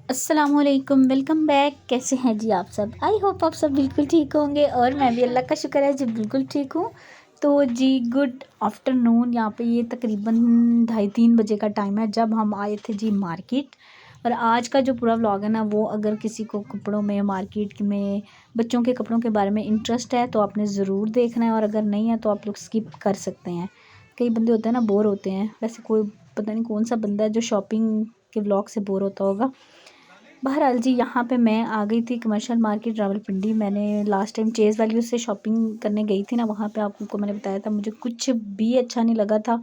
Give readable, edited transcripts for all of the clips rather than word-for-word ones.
अस्सलामुअलैकुम, welcome back. कैसे हैं जी आप सब? आई होप आप सब बिल्कुल ठीक होंगे और मैं भी अल्लाह का शुक्र है जी बिल्कुल ठीक हूँ। तो जी गुड आफ्टरनून। यहाँ पे ये तकरीबन 2:30 बजे का टाइम है जब हम आए थे जी मार्केट। और आज का जो पूरा व्लॉग है ना, वो अगर किसी को कपड़ों में, मार्केट में बच्चों के कपड़ों के बारे में इंटरेस्ट है तो आपने ज़रूर देखना है, और अगर नहीं है तो आप लोग स्किप कर सकते हैं। कई बंदे होते हैं ना, बोर होते हैं। वैसे कोई पता नहीं कौन सा बंदा है जो शॉपिंग के व्लॉग से बोर होता होगा। बहरहाल जी, यहाँ पे मैं आ गई थी कमर्शियल मार्केट रावलपिंडी। मैंने लास्ट टाइम चेज़ वैल्यू से शॉपिंग करने गई थी ना, वहाँ पे आपको मैंने बताया था मुझे कुछ भी अच्छा नहीं लगा था।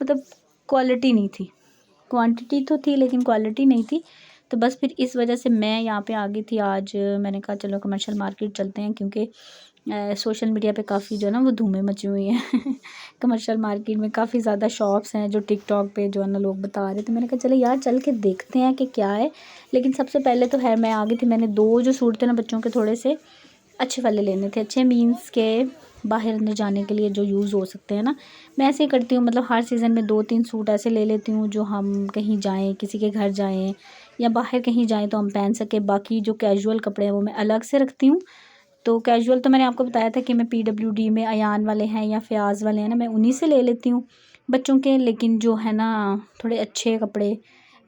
मतलब क्वालिटी नहीं थी, क्वांटिटी तो थी लेकिन क्वालिटी नहीं थी। तो बस फिर इस वजह से मैं यहाँ पे आ गई थी आज। मैंने कहा चलो कमर्शियल मार्केट चलते हैं, क्योंकि सोशल मीडिया पे काफ़ी जो है ना वो धूमें मची हुई हैं कमर्शियल मार्केट में काफ़ी ज़्यादा शॉप्स हैं जो टिकटॉक पे जो है ना लोग बता रहे थे। मैंने कहा चलो यार चल के देखते हैं कि क्या है। लेकिन सबसे पहले तो है मैं आ गई थी, मैंने 2 जो सूट थे ना बच्चों के, थोड़े से अच्छे वाले लेने थे। अच्छे मीन्स के बाहर अंदर जाने के लिए जो यूज़ हो सकते हैं ना। मैं ऐसे ही करती हूँ, मतलब हर सीज़न में 2-3 सूट ऐसे ले लेती हूँ जो हम कहीं जाएँ, किसी के घर जाएँ या बाहर कहीं जाएँ तो हम पहन सकें। बाकी जो कैजुअल कपड़े हैं वो मैं अलग से रखती हूँ। तो कैजुअल तो मैंने आपको बताया था कि मैं पीडब्ल्यूडी में अयान वाले हैं या फ़याज़ वाले हैं ना, मैं उन्हीं से ले लेती हूँ बच्चों के। लेकिन जो है ना थोड़े अच्छे कपड़े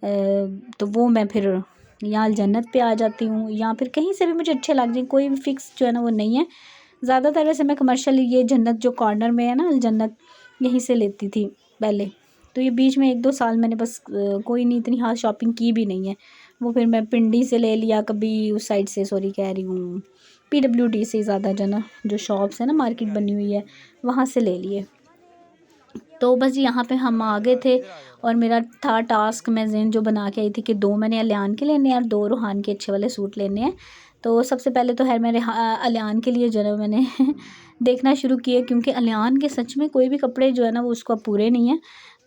तो वो मैं फिर या जन्नत पे आ जाती हूँ, या फिर कहीं से भी मुझे अच्छे लग जाएँ। कोई भी फ़िक्स जो है ना वो नहीं है। ज़्यादातर वैसे मैं कमर्शियल ये जन्नत जो कॉर्नर में है ना, जन्नत, यहीं से लेती थी पहले। तो ये बीच में 1-2 साल मैंने बस कोई नहीं इतनी हाँ शॉपिंग की भी नहीं है। वो फिर मैं पिंडी से ले लिया, कभी उस साइड से, सॉरी कह रही हूँ पीडब्ल्यूडी से ज़्यादा जो ना जो शॉप्स है ना मार्केट बनी हुई है वहाँ से ले लिए। तो बस यहाँ पे हम आ गए थे और मेरा था टास्क, मैं ज़ेन जो बना के आई थी कि 2 मैंने अलियान के लेने हैं और 2 रूहान के अच्छे वाले सूट लेने हैं। तो सबसे पहले तो है मेरे अलियान के लिए जो है मैंने देखना शुरू किए, क्योंकि अलियान के सच में कोई भी कपड़े जो है ना वो उसको पूरे नहीं हैं।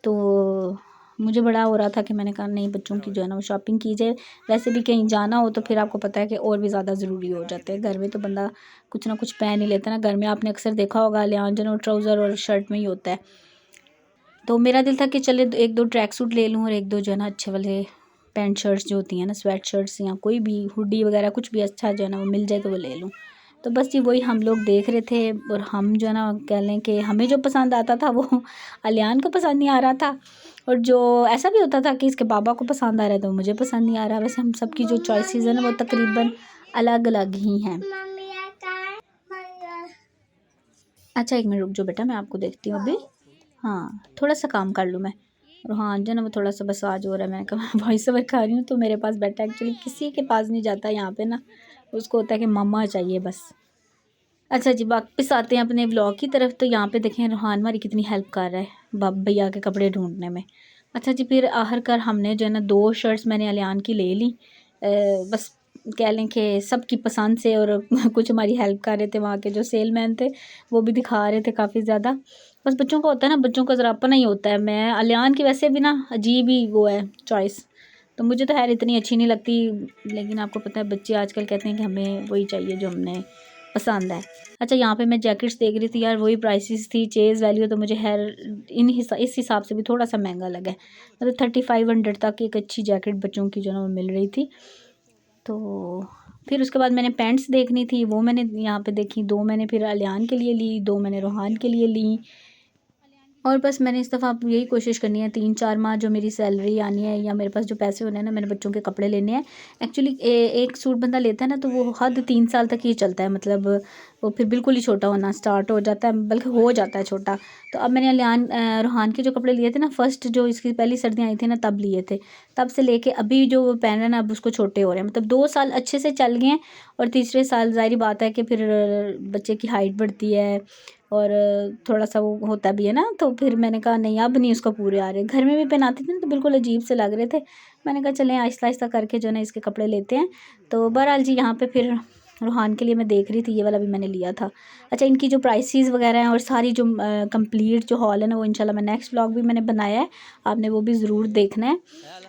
तो मुझे बड़ा हो रहा था कि मैंने कहा नहीं, बच्चों की जो है ना वो शॉपिंग की जाए। वैसे भी कहीं जाना हो तो फिर आपको पता है कि और भी ज़्यादा ज़रूरी हो जाते हैं। घर में तो बंदा कुछ ना कुछ पहन ही लेता है ना। घर में आपने अक्सर देखा होगा अलियान जो है ट्राउज़र और शर्ट में ही होता है। तो मेरा दिल था कि चले 1-2 ट्रैक सूट ले लूँ और 1-2 जो है ना अच्छे वाले पैंट शर्ट्स जो होती हैं ना, स्वेट शर्ट्स या कोई भी हुडी वगैरह कुछ भी अच्छा जो है ना वो मिल जाए तो वो ले लूँ। तो बस जी वही हम लोग देख रहे थे, और हम जो है ना कह लें कि हमें जो पसंद आता था वो अलियान को पसंद नहीं आ रहा था। और जो ऐसा भी होता था कि इसके बाबा को पसंद आ रहा है तो मुझे पसंद नहीं आ रहा। वैसे हम सब की जो चॉइसेस है ना वो तकरीबन अलग अलग ही हैं। अच्छा 1 मिनट रुक जाओ बेटा, मैं आपको देखती हूँ अभी। हाँ, थोड़ा सा काम कर लूँ मैं। और हाँ जो ना वो थोड़ा सा बस आज हो रहा है, मैंने कहा वॉइस ओवर कर रही हूँ तो मेरे पास बैठा। एक्चुअली किसी के पास नहीं जाता यहाँ पे ना, उसको होता है कि मम्मा चाहिए बस। अच्छा जी, वापस आते हैं अपने ब्लॉग की तरफ। तो यहाँ पे देखें रूहान हमारी कितनी हेल्प कर रहा है भैया के कपड़े ढूंढने में। अच्छा जी, फिर आखिरकार हमने जो है ना 2 शर्ट्स मैंने अलियान की ले ली। बस कह लें कि सबकी पसंद से, और कुछ हमारी हेल्प कर रहे थे वहाँ के जो सेलमैन थे, वो भी दिखा रहे थे काफ़ी ज़्यादा। बस बच्चों का होता है ना, बच्चों का ज़रा अपना ही होता है। मैं अलियान की वैसे भी ना अजीब ही वो है चॉइस, तो मुझे तो खैर इतनी अच्छी नहीं लगती। लेकिन आपको पता है बच्चे आजकल कहते हैं कि हमें वही चाहिए जो हमने पसंद है। अच्छा यहाँ पे मैं जैकेट्स देख रही थी यार, वही प्राइसेस थी चेज़ वैल्यू, तो मुझे खैर इस हिसाब से भी थोड़ा सा महंगा लगा है। मतलब 3500 तक एक अच्छी जैकेट बच्चों की जो है ना वो मिल रही थी। तो फिर उसके बाद मैंने पैंट्स देखनी थी, वो मैंने यहाँ पे देखी। 2 मैंने फिर अलियान के लिए ली, 2 मैंने रूहान के लिए ली। और बस मैंने इस दफ़ा अब यही कोशिश करनी है 3-4 माह जो मेरी सैलरी आनी है या मेरे पास जो पैसे होने हैं ना, मैंने बच्चों के कपड़े लेने हैं। एक्चुअली एक सूट बंदा लेता है ना तो वो हद 3 साल तक ही चलता है। मतलब वो फिर बिल्कुल ही छोटा होना स्टार्ट हो जाता है, बल्कि हो जाता है छोटा। तो अब मैंने रूहान के जो कपड़े लिए थे ना, फर्स्ट जो इसकी पहली सर्दियाँ आई थी ना तब लिए थे, तब से लेके अभी जो वो पहन रहे हैं ना अब उसको छोटे हो रहे हैं। मतलब 2 साल अच्छे से चल गए हैं। और तीसरे साल ज़ाहिर बात है कि फिर बच्चे की हाइट बढ़ती है और थोड़ा सा वो होता भी है ना, तो फिर मैंने कहा नहीं अब नहीं उसको पूरे आ रहे। घर में भी पहनाती थी ना तो बिल्कुल अजीब से लग रहे थे। मैंने कहा चलें आहिस्ता आहिस्ता करके जो है ना इसके कपड़े लेते हैं। तो बहरहाल जी यहाँ पे फिर रूहान के लिए मैं देख रही थी, ये वाला भी मैंने लिया था। अच्छा इनकी जो प्राइसेस वगैरह हैं और सारी जो कंप्लीट जो हॉल है ना, वो इंशाल्लाह मैं नेक्स्ट व्लॉग भी मैंने बनाया है, आपने वो भी ज़रूर देखना है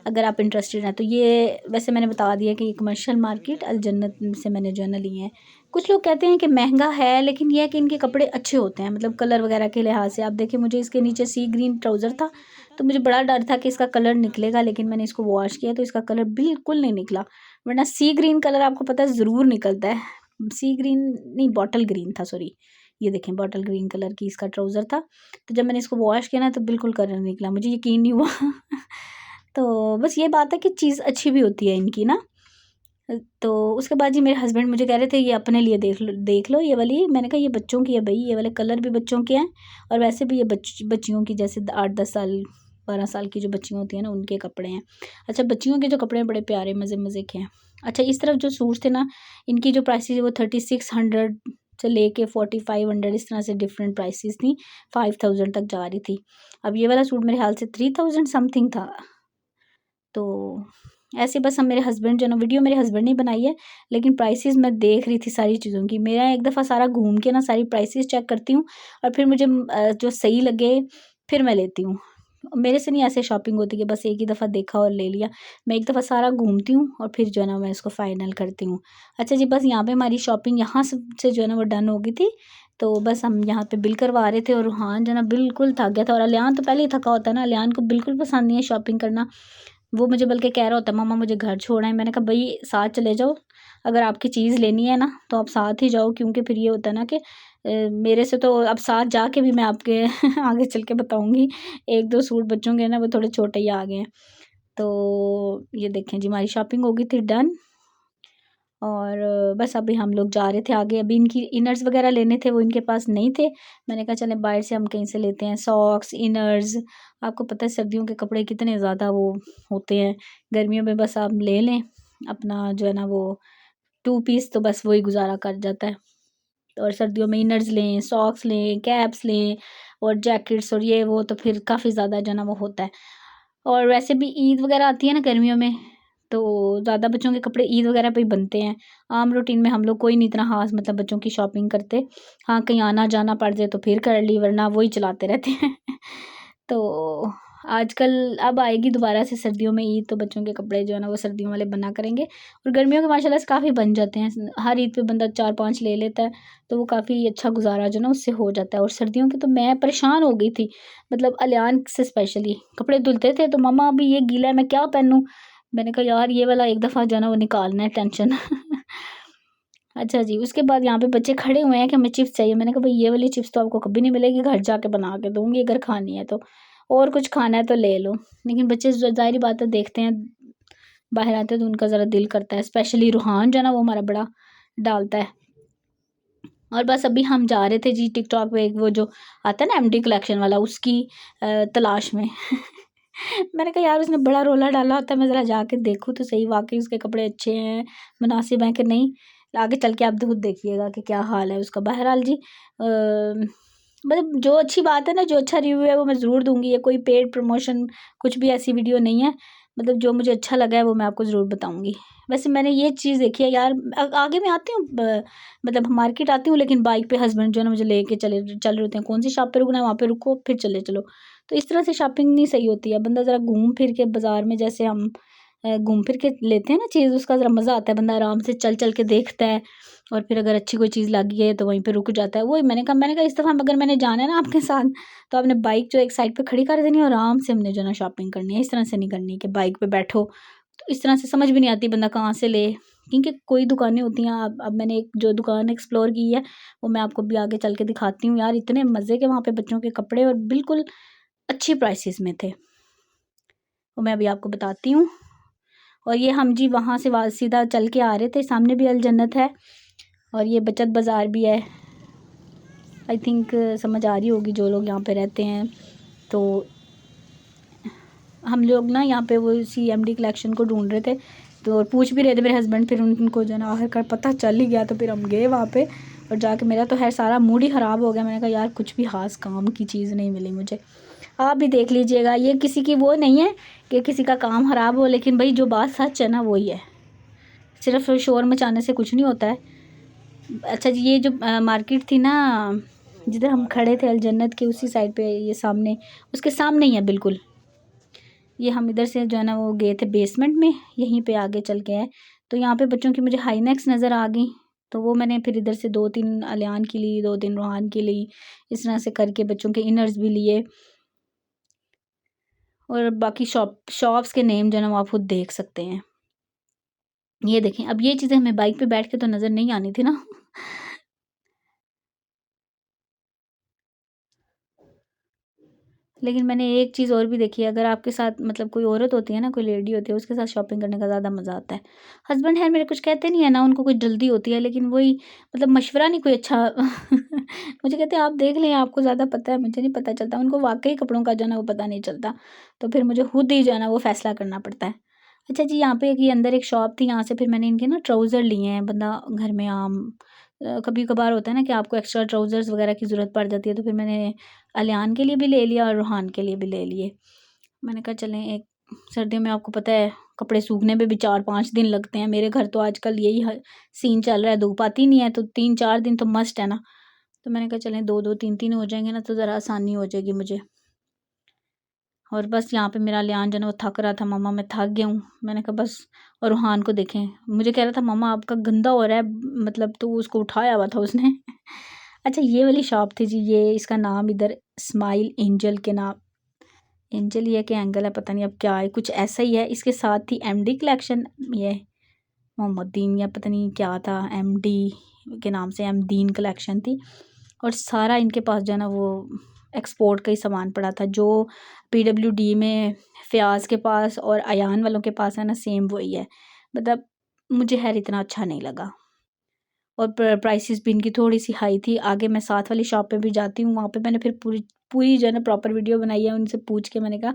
अगर आप इंटरेस्टेड हैं। तो ये वैसे मैंने बता दिया कि ये कमर्शियल मार्केट अल जन्नत से मैंने जो है ना लिए हैं। कुछ लोग कहते हैं कि महंगा है, लेकिन यह है कि इनके कपड़े अच्छे होते हैं, मतलब कलर वगैरह के लिहाज से। आप देखें मुझे इसके नीचे सी ग्रीन ट्राउज़र था तो मुझे बड़ा डर था कि इसका कलर निकलेगा, लेकिन मैंने इसको वॉश किया तो इसका कलर बिल्कुल नहीं निकला। वरना सी ग्रीन कलर आपको पता है ज़रूर निकलता है। सी ग्रीन नहीं, बॉटल ग्रीन था, सॉरी। ये देखें, बॉटल ग्रीन कलर की इसका ट्राउज़र था। तो जब मैंने इसको वॉश किया ना तो बिल्कुल कलर निकला, मुझे यकीन नहीं हुआ। तो बस ये बात है कि चीज़ अच्छी भी होती है इनकी ना। तो उसके बाद जी मेरे हस्बैंड मुझे कह रहे थे ये अपने लिए देख लो ये वाली। मैंने कहा ये बच्चों की है भाई, ये वाले कलर भी बच्चों के हैं, और वैसे भी ये बच्चियों की, जैसे 8-10 साल 12 साल की जो बच्चियाँ होती हैं ना, उनके कपड़े हैं। अच्छा, बच्चियों के जो कपड़े हैं बड़े प्यारे मज़े मज़े के हैं। अच्छा, इस तरफ जो सूट्स थे ना, इनकी जो प्राइसेस है वो 3600 से लेके 4500 इस तरह से डिफरेंट प्राइसेस थी, 5000 तक जा रही थी। अब ये वाला सूट मेरे ख्याल से 3000 समथिंग था। तो ऐसे बस हम, मेरे हस्बैंड जो ना, वीडियो मेरे हस्बैंड ने बनाई है, लेकिन प्राइसेस मैं देख रही थी सारी चीज़ों की। मेरा एक दफ़ा सारा घूम के ना सारी प्राइसेस चेक करती हूँ, और फिर मुझे जो सही लगे फिर मैं लेती हूँ। मेरे से नहीं ऐसे शॉपिंग होती कि बस एक ही दफ़ा देखा और ले लिया। मैं एक दफ़ा सारा घूमती हूँ और फिर जो है ना मैं इसको फ़ाइनल करती हूँ। अच्छा जी, बस यहाँ पे हमारी शॉपिंग यहाँ से जो है ना वो डन हो गई थी। तो बस हम यहाँ पे बिल करवा रहे थे, और हाँ जो है ना बिल्कुल थक गया था। और अलियान तो पहले ही थका होता है ना, अलियान को बिल्कुल पसंद नहीं है शॉपिंग करना। वो मुझे बल्कि कह रहा होता है मम्मा मुझे घर छोड़ना है। मैंने कहा भाई साथ चले जाओ, अगर आपकी चीज़ लेनी है ना तो आप साथ ही जाओ, क्योंकि फिर ये होता है ना कि मेरे से तो अब साथ जाके भी मैं आपके आगे चल के बताऊंगी, 1-2 सूट बच्चों के ना वो थोड़े छोटे ही आ गए हैं। तो ये देखें जी, हमारी शॉपिंग हो गई थी डन। और बस अभी हम लोग जा रहे थे आगे। अभी इनकी इनर्स वगैरह लेने थे, वो इनके पास नहीं थे। मैंने कहा चलें बाहर से हम कहीं से लेते हैं, सॉक्स, इनर्स। आपको पता है सर्दियों के कपड़े कितने ज़्यादा वो होते हैं, गर्मियों में बस आप ले लें अपना जो है ना वो 2 पीस, तो बस वही गुजारा कर जाता है। और सर्दियों में इनर्स लें, सॉक्स लें, कैप्स लें, और जैकेट्स और ये वो, तो फिर काफ़ी ज़्यादा जो है ना वो होता है। और वैसे भी ईद वगैरह आती है ना गर्मियों में, तो ज़्यादा बच्चों के कपड़े ईद वगैरह पे ही बनते हैं। आम रूटीन में हम लोग कोई नहीं इतना ख़ास मतलब बच्चों की शॉपिंग करते। हाँ, कहीं आना जाना पड़ जाए तो फिर कर ली, वरना वही चलाते रहते हैं। तो आजकल अब आएगी दोबारा से सर्दियों में ईद, तो बच्चों के कपड़े जो है ना वो सर्दियों वाले बना करेंगे। और गर्मियों के माशाल्लाह से काफ़ी बन जाते हैं, हर ईद पे बंदा 4-5 ले लेता है, तो वो काफ़ी अच्छा गुजारा जो ना उससे हो जाता है। और सर्दियों की तो मैं परेशान हो गई थी, मतलब अलियान से स्पेशली कपड़े धुलते थे तो मम्मा अभी ये गीला है मैं क्या पहनूं। मैंने कहा यार ये वाला एक दफ़ा जो है ना वो निकालना है टेंशन। अच्छा जी, उसके बाद यहाँ पे बच्चे खड़े हुए हैं कि हमें चिप्स चाहिए। मैंने कहा भाई ये वाली चिप्स तो आपको कभी नहीं मिलेगी, घर जाके बना के दूंगी अगर खानी है तो, और कुछ खाना है तो ले लो। लेकिन बच्चे ज़ाहिर बात है देखते हैं बाहर आते हैं तो उनका ज़रा दिल करता है, स्पेशली रूहान जो है ना वो हमारा बड़ा डालता है। और बस अभी हम जा रहे थे जी टिकटॉक पे, एक वो जो आता है ना एमडी कलेक्शन वाला, उसकी तलाश में। मैंने कहा यार उसने बड़ा रोला डाला होता है, मैं ज़रा जाके देखूँ तो सही वाकई उसके कपड़े अच्छे हैं, मुनासिब हैं कि नहीं। आगे चल के आप खुद देखिएगा कि क्या हाल है उसका। बहरहाल जी मतलब जो अच्छी बात है ना, जो अच्छा रिव्यू है वो मैं ज़रूर दूंगी। ये कोई पेड प्रमोशन कुछ भी ऐसी वीडियो नहीं है, मतलब जो मुझे अच्छा लगा है वो मैं आपको ज़रूर बताऊंगी। वैसे मैंने ये चीज़ देखी है यार, आगे मैं आती हूँ मतलब मार्केट आती हूँ, लेकिन बाइक पे हस्बैंड जो है ना मुझे लेके चल रहे होते हैं, कौन सी शॉप पे रुकना है वहाँ पे रुको फिर चले चलो। तो इस तरह से शॉपिंग नहीं सही होती है। बंदा ज़रा घूम फिर के बाज़ार में, जैसे हम घूम फिर के लेते हैं ना चीज़, उसका ज़रा मज़ा आता है। बंदा आराम से चल चल के देखता है, और फिर अगर अच्छी कोई चीज़ लगी है तो वहीं पे रुक जाता है। वही मैंने कहा इस दफ़ा अगर मैंने जाना है ना आपके साथ, तो आपने बाइक जो एक साइड पे खड़ी कर देनी है और आराम से हमने जो ना शॉपिंग करनी है। इस तरह से नहीं करनी कि बाइक पे बैठो, तो इस तरह से समझ भी नहीं आती बंदा कहाँ से ले। क्योंकि कोई दुकानें होती हैं, अब मैंने एक जो दुकान एक्सप्लोर की है वो मैं आपको भी आगे चल के दिखाती हूँ यार, इतने मज़े के वहाँ पे बच्चों के कपड़े, और बिल्कुल अच्छी प्राइसेस में थे, वो मैं अभी आपको बताती हूँ। और ये हम जी वहाँ से सीधा चल के आ रहे थे, सामने भी अल जन्नत है और ये बचत बाज़ार भी है। आई थिंक समझ आ रही होगी जो लोग यहाँ पे रहते हैं। तो हम लोग ना यहाँ पे वो CMD कलेक्शन को ढूंढ रहे थे, तो पूछ भी रहे थे मेरे हस्बैंड, फिर उनको जो है ना आखिरकार पता चल ही गया, तो फिर हम गए वहाँ पे। और जाके मेरा तो है सारा मूड ही ख़राब हो गया। मैंने कहा यार कुछ भी खास काम की चीज़ नहीं मिली मुझे। आप भी देख लीजिएगा, ये किसी की वो नहीं है कि किसी का काम ख़राब हो, लेकिन भाई जो बात सच है ना वही है, सिर्फ शोर मचाने से कुछ नहीं होता है। अच्छा जी, ये जो मार्केट थी ना जिधर हम खड़े थे अल जन्नत के उसी साइड पे, ये सामने उसके सामने ही है बिल्कुल। ये हम इधर से जो है ना वो गए थे बेसमेंट में, यहीं पे आगे चल के है। तो यहाँ पे बच्चों की मुझे हाई नेक्स नज़र आ गई, तो वो मैंने फिर इधर से 2-3 अलियान की ली, 2-3 रूहान की ली, इस तरह से करके बच्चों के इनर्स भी लिए। और बाकी शॉप्स के नेम जो है ना वो आप खुद देख सकते हैं। ये देखें, अब ये चीज़ें हमें बाइक पे बैठ के तो नज़र नहीं आनी थी ना। लेकिन मैंने एक चीज़ और भी देखी है, अगर आपके साथ मतलब कोई औरत होती है ना, कोई लेडी होती है, उसके साथ शॉपिंग करने का ज़्यादा मज़ा आता है। हस्बैंड है मेरे कुछ कहते नहीं है ना, उनको कुछ जल्दी होती है, लेकिन वही मतलब मशवरा नहीं कोई अच्छा मुझे कहते हैं आप देख लें, आपको ज़्यादा पता है, मुझे नहीं पता चलता। उनको वाक़ई कपड़ों का जो है ना वो पता नहीं चलता, तो फिर मुझे खुद ही जो है ना वो फ़ैसला करना पड़ता है। अच्छा जी, यहाँ पे ये अंदर एक शॉप थी, यहाँ से फिर मैंने इनके ना ट्राउज़र लिए हैं, बंदा घर में आम कभी-कभार होता है ना कि आपको एक्स्ट्रा ट्राउज़र्स वग़ैरह की ज़रूरत पड़ जाती है, तो फिर मैंने अलियान के लिए भी ले लिया और रूहान के लिए भी ले लिए। मैंने कहा चलें, एक सर्दियों में आपको पता है कपड़े सूखने में भी 4-5 दिन लगते हैं। मेरे घर तो आजकल यही सीन चल रहा है, धूप आती नहीं है तो 3-4 दिन तो मस्ट है ना। तो मैंने कहा चलें 2-2 3-3 हो जाएँगे ना तो ज़रा आसानी हो जाएगी मुझे। और बस यहाँ पे मेरा लियान जो है ना वो थक रहा था, मम्मा मैं थक गया हूँ। मैंने कहा बस। और रूहान को देखें, मुझे कह रहा था मम्मा आपका गंदा हो रहा है, मतलब तो उसको उठाया हुआ था उसने। अच्छा, ये वाली शॉप थी जी, ये इसका नाम इधर स्माइल एंजल के नाम, एंजल ही है कि एंगल है पता नहीं अब क्या है, कुछ ऐसा ही है। इसके साथ थी एमडी कलेक्शन, ये मोहम्मदीन या पता नहीं क्या था, एमडी के नाम से एमदीन कलेक्शन थी। और सारा इनके पास जो है ना वो एक्सपोर्ट का ही सामान पड़ा था, जो पीडब्ल्यूडी में फ़याज़ के पास और अयान वालों के पास है ना, सेम वही है। मतलब मुझे खैर इतना अच्छा नहीं लगा, और प्राइसेस भी इनकी थोड़ी-सी हाई थी। आगे मैं साथ वाली शॉप पे भी जाती हूँ, वहाँ पे मैंने फिर पूरी पूरी जो है ना प्रॉपर वीडियो बनाई है, उनसे पूछ के मैंने कहा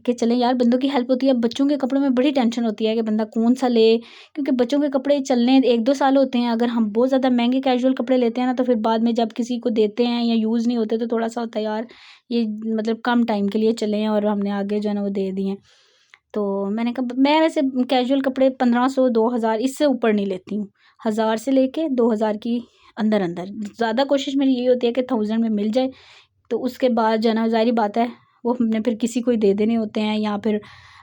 कि चलें यार, बंदों की हेल्प होती है। अब बच्चों के कपड़ों में बड़ी टेंशन होती है कि बंदा कौन-सा ले, क्योंकि बच्चों के कपड़े चलने 1-2 साल होते हैं। अगर हम बहुत ज़्यादा महँगे कैजुअल कपड़े लेते हैं ना, तो फिर बाद में जब किसी को देते हैं या यूज़ नहीं होते, तो थोड़ा-सा होता है यार, ये मतलब कम टाइम के लिए चले हैं और हमने आगे जो है ना वो दे दिए हैं। तो मैंने कहा मैं वैसे कैजुअल कपड़े 1500 2000 इससे ऊपर नहीं लेती हूँ। 1000 से लेके 2000 की अंदर-अंदर। ज़्यादा कोशिश मेरी यही होती है कि 1000 में मिल जाए, तो उसके बाद जो है ना ज़ाहिर-सी बात है वो हमने फिर किसी को ही दे देने होते हैं या फिर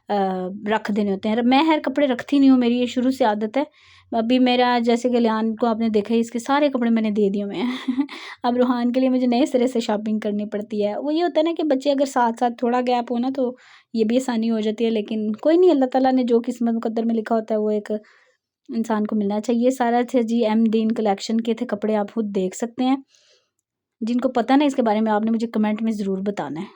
रख देने होते हैं। मैं खैर कपड़े रखती नहीं हूँ, मेरी ये शुरू से आदत है। अभी मेरा जैसे कि लियान को आपने देखा ही, इसके सारे कपड़े मैंने दे दिए हुए हैं। अब रूहान के लिए मुझे नए सिरे से शॉपिंग करनी पड़ती है। वो ये होता है ना कि बच्चे अगर साथ-साथ थोड़ा गैप हो ना तो ये भी आसानी हो जाती है, लेकिन कोई नहीं, अल्लाह ताला ने जो किस्मत मुकद्दर में लिखा होता है वो एक इंसान को मिलना चाहिए। सारा थे जी एम दीन कलेक्शन के थे कपड़े, आप खुद देख सकते हैं। जिनको पता ना इसके बारे में, आपने मुझे कमेंट में ज़रूर बताना है,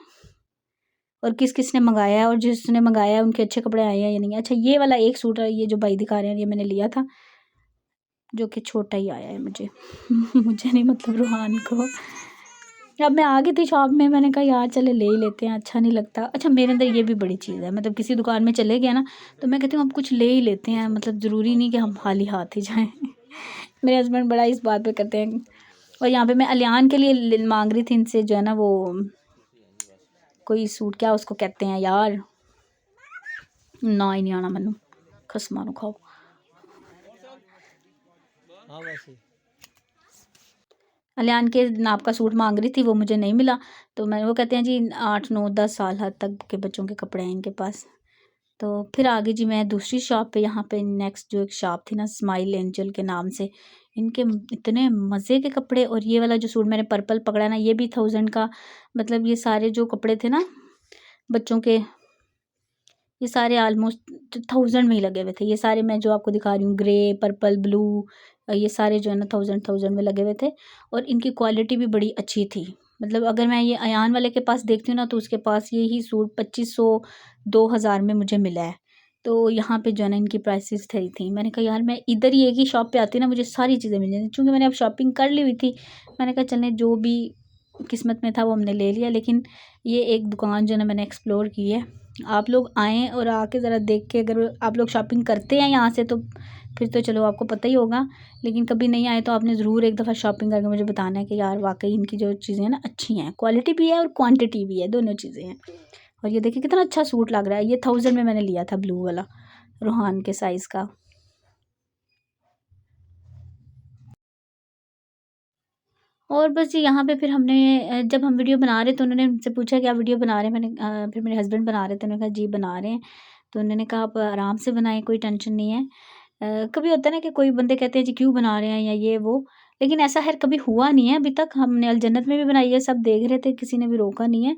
और किस-किस ने मँगाया है और जिसने मँगाया है उनके अच्छे कपड़े आए हैं या नहीं। अच्छा, ये वाला एक सूट है, ये जो भाई दिखा रहे हैं, ये मैंने लिया था, जो कि छोटा ही आया है मुझे। मुझे नहीं, मतलब रूहान को। अब मैं आ गई थी शॉप में, मैंने कहा यार चले ले ही लेते हैं, अच्छा नहीं लगता। अच्छा, मेरे अंदर ये भी बड़ी चीज़ है, मतलब किसी दुकान में चले गए ना तो मैं कहती हूँ अब कुछ ले ही लेते हैं, मतलब ज़रूरी नहीं कि हम खाली हाथ ही जाएँ। मेरे हस्बैंड बड़ा इस बात पे करते हैं। और यहाँ पे मैं अलियान के लिए मांग रही थी इनसे जो है ना वो कोई सूट, क्या उसको कहते हैं यार, ना ही नहीं आना मैनू, खसमा नु खाओ। अलियान के नाप का सूट मांग रही थी, वो मुझे नहीं मिला। तो मैं, वो कहते हैं जी 8 9 10 साल हद तक के बच्चों के कपड़े हैं इनके पास। तो फिर आगे जी मैं दूसरी शॉप पे, यहाँ पे नेक्स्ट जो एक शॉप थी ना स्माइल एंजल के नाम से, इनके इतने मज़े के कपड़े। और ये वाला जो सूट मैंने पर्पल पकड़ा ना, ये भी 1000 का। मतलब ये सारे जो कपड़े थे ना बच्चों के, ये सारे ऑलमोस्ट 1000 में ही लगे हुए थे। ये सारे मैं जो आपको दिखा रही हूँ, ग्रे, पर्पल, ब्लू, ये सारे जो है ना 1000 में लगे हुए थे। और इनकी क्वालिटी भी बड़ी अच्छी थी। मतलब अगर मैं ये अयान वाले के पास देखती हूँ ना, तो उसके पास यही सूट 2500 2000 में मुझे मिला है। तो यहाँ पे जो है ना इनकी प्राइसेस सही थी। मैंने कहा यार मैं इधर ही एक ही शॉप पे आती ना, मुझे सारी चीज़ें मिल जाती। चूँकि मैंने अब शॉपिंग कर ली हुई थी, मैंने कहा चलें जो भी किस्मत में था वो हमने ले लिया। लेकिन ये एक दुकान जो है ना मैंने एक्सप्लोर की है। आप लोग आएँ और आके ज़रा देख के, अगर आप लोग शॉपिंग करते हैं यहाँ से तो फिर तो चलो आपको पता ही होगा, लेकिन कभी नहीं आए तो आपने ज़रूर एक दफ़ा शॉपिंग करके मुझे बताना है कि यार वाक़ई इनकी जो चीज़ें हैं ना अच्छी हैं, क्वालिटी भी है और क्वांटिटी भी है, दोनों चीज़ें हैं। और ये देखिए कितना अच्छा सूट लग रहा है, ये 1000 में मैंने लिया था ब्लू वाला, रूहान के साइज़ का। और बस जी यहाँ पे फिर हमने जब हम वीडियो बना रहे तो उन्होंने मुझसे पूछा क्या वीडियो बना रहे हैं। मैंने फिर मेरे हस्बैंड बना रहे थे, उन्होंने कहा जी बना रहे हैं। तो उन्होंने कहा आप आराम से बनाएं, कोई टेंशन नहीं है। कभी होता है ना कि कोई बंदे कहते हैं जी क्यों बना रहे हैं या ये वो, लेकिन ऐसा खैर कभी हुआ नहीं है अभी तक। हमने अल जन्नत में भी बनाई है, सब देख रहे थे, किसी ने भी रोका नहीं है।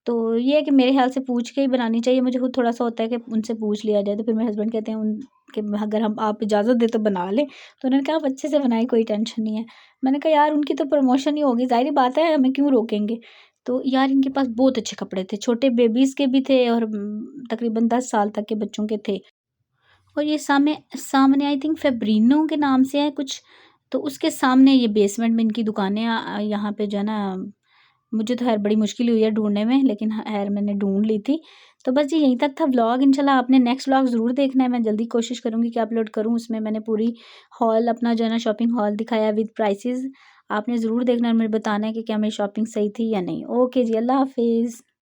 तो ये है कि मेरे ख्याल से पूछ के ही बनानी चाहिए। मुझे खुद थोड़ा-सा होता है कि उनसे पूछ लिया जाए, तो फिर मेरे हस्बैंड कहते हैं उन कि अगर हम आप इजाज़त दें तो बना लें। तो उन्होंने कहा आप अच्छे से बनाएँ, कोई टेंशन नहीं है। मैंने कहा यार उनकी तो प्रमोशन ही होगी, ज़ाहिर-सी बात है हमें क्यों रोकेंगे। तो यार इनके पास बहुत अच्छे कपड़े थे, छोटे बेबीज़ के भी थे और तकरीबन 10 साल तक के बच्चों के थे। और ये सामने आई थिंक फैब्रिनो के नाम से है कुछ, तो उसके सामने ये बेसमेंट में इनकी दुकानें यहाँ पे जो है ना, मुझे तो खैर बड़ी मुश्किल हुई है ढूँढने में, लेकिन खैर मैंने ढूँढ ली थी। तो बस जी यहीं तक था व्लॉग। इंशाल्लाह आपने नेक्स्ट व्लॉग ज़रूर देखना है, मैं जल्दी कोशिश करूँगी कि अपलोड करूँ। उसमें मैंने पूरी हॉल अपना जो है ना शॉपिंग हॉल दिखाया विद प्राइसेस। आपने ज़रूर देखना है और मुझे बताना है कि क्या मेरी शॉपिंग सही थी या नहीं। ओके जी, अल्लाह हाफ़िज़।